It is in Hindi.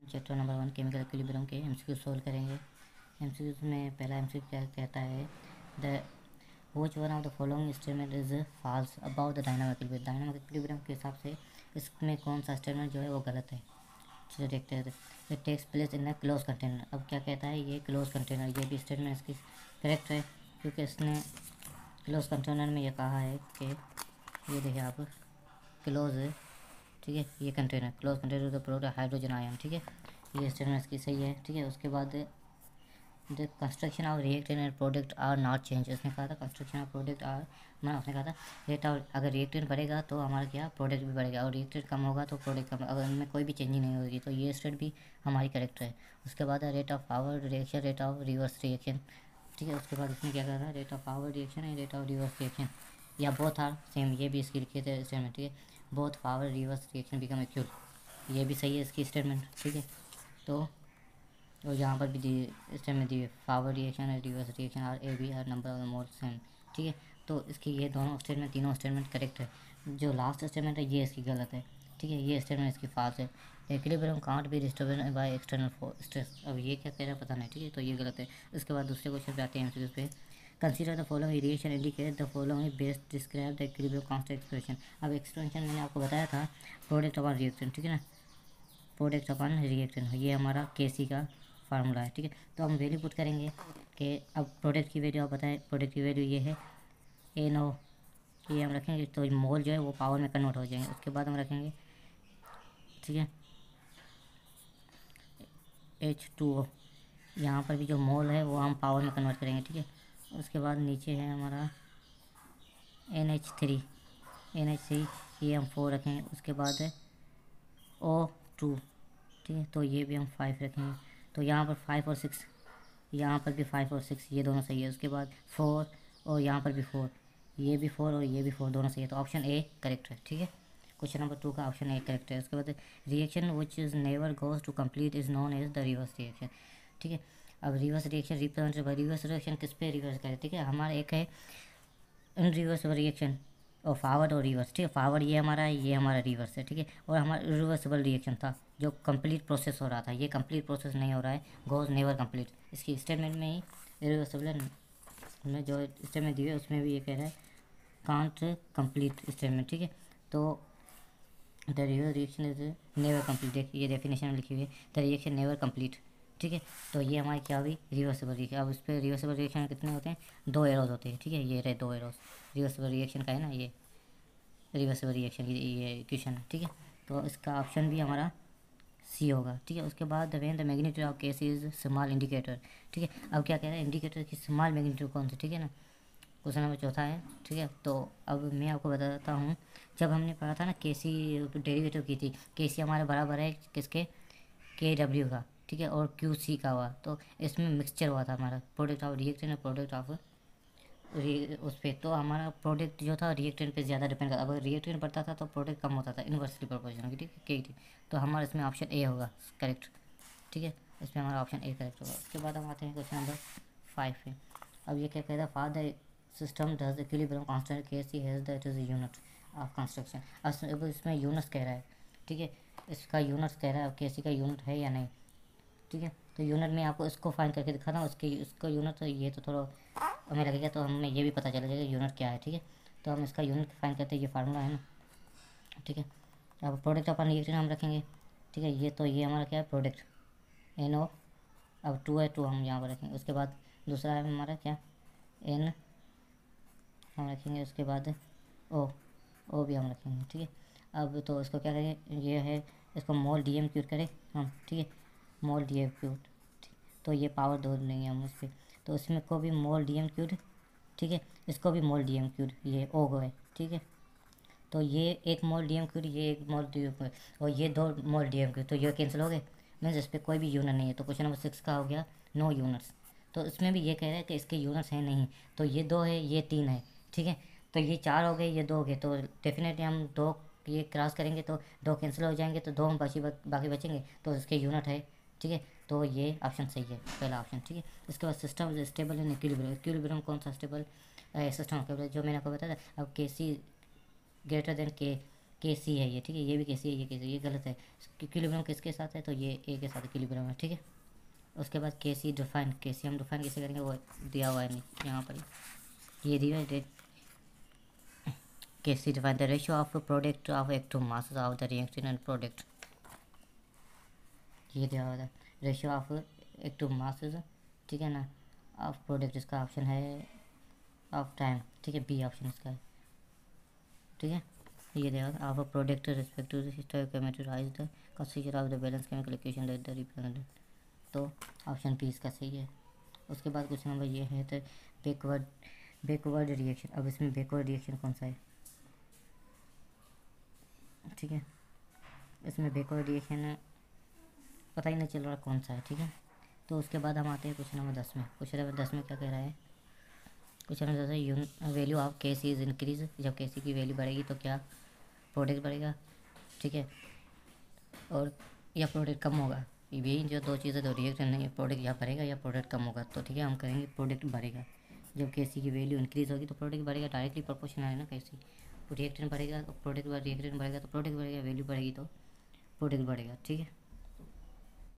चैप्टर नंबर 1 केमिकल इक्विलिब्रियम के एमसीक्यू सोल्व करेंगे। एमसीक्यू में पहला एमसीक्यू क्या कहता है, the which one of the following statement is false about the dynamic equilibrium. Dynamic equilibrium के हिसाब से इसमें कौन सा स्टेटमेंट जो है वो गलत है। चलिए देखते हैं। It takes place in a close container. अब क्या कहता है, ये क्लोज कंटेनर, ये भी स्टेटमेंट इसकी करेक्ट है क्योंकि इसने क्लोज कंटेनर में ये कहा है कि ये देखिए आप क्लोज है, ठीक है, ये container close container the product hydrogen ion, ठीक है, ये स्टेटमेंट इसकी सही है, ठीक है। उसके बाद the construction of reactant and product are not change. उसने कहा था कंस्ट्रक्शन ऑफ प्रोडक्ट आर, मैं उसने कहा था रेट ऑफ, अगर रिएक्टेंट बढ़ेगा तो हमारा क्या प्रोडक्ट भी बढ़ेगा, और रिएक्टेंट कम होगा तो प्रोडक्ट कम, अगर इनमें कोई भी चेंजिंग नहीं होगी तो ये स्टेट भी हमारी करेक्ट है। उसके बाद rate of forward reaction, rate of reverse reaction, ठीक है। उसके बाद इसमें क्या कहा था, rate of forward reaction and rate of reverse reaction या बोथ आर सेम, ये भी इसकी लिखे थे स्टेटमेंट, ठीक है। Both forward reverse reaction become acute, ये भी सही है इसकी स्टेटमेंट, ठीक है। तो और यहाँ पर भी the statement the forward reaction और reverse reaction are A B are number of mole same, ठीक है। तो इसकी ये दोनों स्टेटमेंट, तीनों स्टेटमेंट करेक्ट है। जो लास्ट स्टेटमेंट है ये इसकी गलत है, ठीक है, ये स्टेटमेंट इसकी फाल्स है। Equilibrium can't be disturb by external stress. अब ये क्या कह रहा है पता नहीं, ठीक है, तो ये गलत है। उसके बाद दूसरे क्वेश्चन पे आते हैं एमसीक्यूज पे। Consider the following reaction indicate the following best describe the equilibrium constant expression. अब एक्सप्रेशन मैंने आपको बताया था प्रोडक्ट अपॉन रिएक्शन, ठीक है ना, प्रोडक्ट अपॉन रिएक्शन, ये हमारा केसी का फार्मूला है, ठीक है। तो हम वैल्यू पुट करेंगे कि अब प्रोडक्ट की वैल्यू आप बताएं, प्रोडक्ट की वैल्यू ये है NO, ये हम रखेंगे तो मोल जो है वो पावर में कन्वर्ट हो जाएंगे। उसके बाद हम रखेंगे, ठीक है, H2O, यहाँ पर भी जो मोल है वो हम पावर में कन्वर्ट करेंगे, ठीक है। उसके बाद नीचे है हमारा NH3, ये हम 4 रखेंगे। उसके बाद है O2, ठीक है, तो ये भी हम 5 रखेंगे। तो यहाँ पर 5 और 6, यहाँ पर भी 5 और 6 ये दोनों सही है। उसके बाद 4 और यहाँ पर भी 4, ये भी 4 और ये भी 4 दोनों सही है। तो ऑप्शन ए करेक्ट है, ठीक है। क्वेश्चन नंबर 2 का ऑप्शन ए करेक्ट है। उसके बाद reaction which is never goes to complete is known as the reverse reaction, ठीक है। अब reverse reaction represented by, reverse reaction किस पे रिवर्स करें, ठीक है, हमारा एक है इनरिवर्सिबल रिएक्शन और फॉरवर्ड और रिवर्स, ठीक है। फॉरवर्ड ये हमारा है, ये हमारा रिवर्स है, ठीक है। और हमारा रिवर्सिबल रिएक्शन था जो कंप्लीट प्रोसेस हो रहा था, ये कंप्लीट प्रोसेस नहीं हो रहा है, गोज नेवर कंप्लीट। इसकी स्टेटमेंट में ही रिवर्सिबल में जो स्टेटमेंट दी है उसमें भी ये कह रहा है कांट कंप्लीट स्टेटमेंट, ठीक है। तो the reverse reaction is never complete, देखिए ये डेफिनेशन में लिखी हुई है द रिएक्शन नेवर कंप्लीट, ठीक है। तो ये हमारी क्या हुई, रिवर्सिबल रिएक्शन। अब इस पर रिवर्सिबल रिएक्शन में कितने होते हैं, 2 एरोज होते हैं, ठीक है, ये रहे 2 एरोज रिवर्सिबल रिएक्शन का है ना, ये रिवर्सिबल रिएक्शन ये इक्वेशन है, ठीक है। तो इसका ऑप्शन भी हमारा सी होगा, ठीक है। उसके बाद when the magnitude of case is small indicator, ठीक है। अब क्या कह रहा है, इंडिकेटर की स्मॉल मैग्नीट्यूड कौन सी, ठीक है ना, क्वेश्चन नंबर 4 है, ठीक है। तो अब मैं आपको बताता हूँ, जब हमने पढ़ा था ना केसी डेरिवेटिव की थी, केसी हमारे बराबर है किसके, KW का, ठीक है, और QC का हुआ, तो इसमें मिक्सचर हुआ था हमारा प्रोडक्ट ऑफ रिएक्टेंट और प्रोडक्ट ऑफ उस पर, तो हमारा प्रोडक्ट जो था रिएक्टेंट पे ज़्यादा डिपेंड करता, अगर रिएक्टेंट बढ़ता था तो प्रोडक्ट कम होता था, इन्वर्सली प्रोपोर्शनल, ठीक है, KT। तो हमारा इसमें ऑप्शन ए होगा करेक्ट, ठीक है, इसमें हमारा ऑप्शन ए करेक्ट होगा। उसके बाद हम आते हैं क्वेश्चन नंबर 5 पे। अब ये क्या कहता है, for the system does equilibrium constant KC has that is unit of construction. अब इसमें यूनिट्स कह रहा है, ठीक है, इसका यूनिट्स कह रहा है, अब KC का यूनिट है या नहीं, ठीक है। तो यूनिट में आपको इसको फाइंड करके दिखाना, उसको यूनिट, ये तो थोड़ा हमें लगेगा तो हमें ये भी पता चल जाएगा यूनिट क्या है, ठीक है। तो हम इसका यूनिट फाइंड करते हैं, ये फार्मूला है ना, ठीक है। अब प्रोडक्ट अपन रिएक्शन हम रखेंगे, ठीक है, ये तो ये हमारा क्या है प्रोडक्ट NO, अब 2 है, 2 हम यहाँ पर रखेंगे। उसके बाद दूसरा है हमारा क्या N हम रखेंगे। उसके बाद O भी हम रखेंगे, ठीक है। अब तो इसको क्या करेंगे, ये है इसको मोल DM क्यूट करें हम, ठीक है, मोल DM क्यूट, तो ये पावर दो लेंगे हम इस पर, तो इसमें को भी मोल DM क्यूट, ठीक है, इसको भी मोल DM क्यूट, ये O है, ठीक है। तो ये एक मोल DM क्यूट, ये एक मोल DM क्यूट, और ये 2 मोल DM क्यूट, तो ये कैंसिल हो गए, मीन्स इस पर कोई भी यूनिट नहीं है। तो क्वेश्चन नंबर 6 का हो गया नो यूनिट्स। तो इसमें भी ये कह रहा है कि इसके यूनिट्स हैं नहीं, तो ये 2 है, ये 3 है, ठीक है। तो ये 4 हो गए, ये 2 हो गए, तो डेफिनेटली हम 2 ये क्रॉस करेंगे तो 2 कैंसिल हो जाएंगे, तो 2 हम बाकी बचेंगे, तो इसके यूनिट है, ठीक है। तो ये ऑप्शन सही है, पहला ऑप्शन, ठीक है। इसके बाद system is stable in equilibrium. Equilibrium कौन सा स्टेबल सिस्टम, जो मैंने आपको बताया था। अब KC ग्रेटर देन K, के सी है ये, ठीक है, ये भी के सी है, ये के सी, ये गलत है। इक्विलिब्रियम किसके साथ है, तो ये ए के साथ इक्विलिब्रियम है, ठीक है। उसके बाद के सी डिफाइन, के सी हम डिफाइन कैसे करेंगे, वो दिया हुआ है नहीं यहाँ पर, ये दिया है। K C define the ratio of product of active masses of the reaction and product, ये दिया हुआ है रेशियो ऑफ एक्टिव मासेस, ठीक है ना, ऑफ प्रोडक्ट, इसका ऑप्शन है ऑफ टाइम, ठीक है, बी ऑप्शन इसका है, ठीक है। ये दिया हुआ of product respect to the stoichiometrize the consider of the balance chemical equation that the represented, तो ऑप्शन बी इसका सही है। उसके बाद क्वेश्चन नंबर ये है तो बैकवर्ड रिएक्शन, अब इसमें बैकवर्ड रिएक्शन कौन सा है, ठीक है, इसमें बैकवर्ड रिएक्शन पता ही नहीं चल रहा कौन सा है, ठीक है। तो उसके बाद हम आते हैं क्वेश्चन नंबर 10 में। क्वेश्चन नंबर 10 में क्या कह रहा है, क्वेश्चन नंबर 10 है वैल्यू ऑफ के सी इज इंक्रीज, जब के सी की वैल्यू बढ़ेगी तो क्या प्रोडक्ट बढ़ेगा, ठीक है, और या प्रोडक्ट कम होगा, यही जो दो चीज़ें, तो रिएक्शन नहीं है, प्रोडक्ट या बढ़ेगा या प्रोडक्ट कम होगा, तो ठीक है हम करेंगे प्रोडक्ट बढ़ेगा। जब के सी की वैल्यू इंक्रीज होगी तो प्रोडक्ट बढ़ेगा, डायरेक्टली प्रोपोर्शनल है ना, कैसी रिएक्टेंट बढ़ेगा तो प्रोडक्ट, रिएक्टेंट बढ़ेगा तो प्रोडक्ट बढ़ेगा, वैल्यू बढ़ेगी तो प्रोडक्ट बढ़ेगा, ठीक है।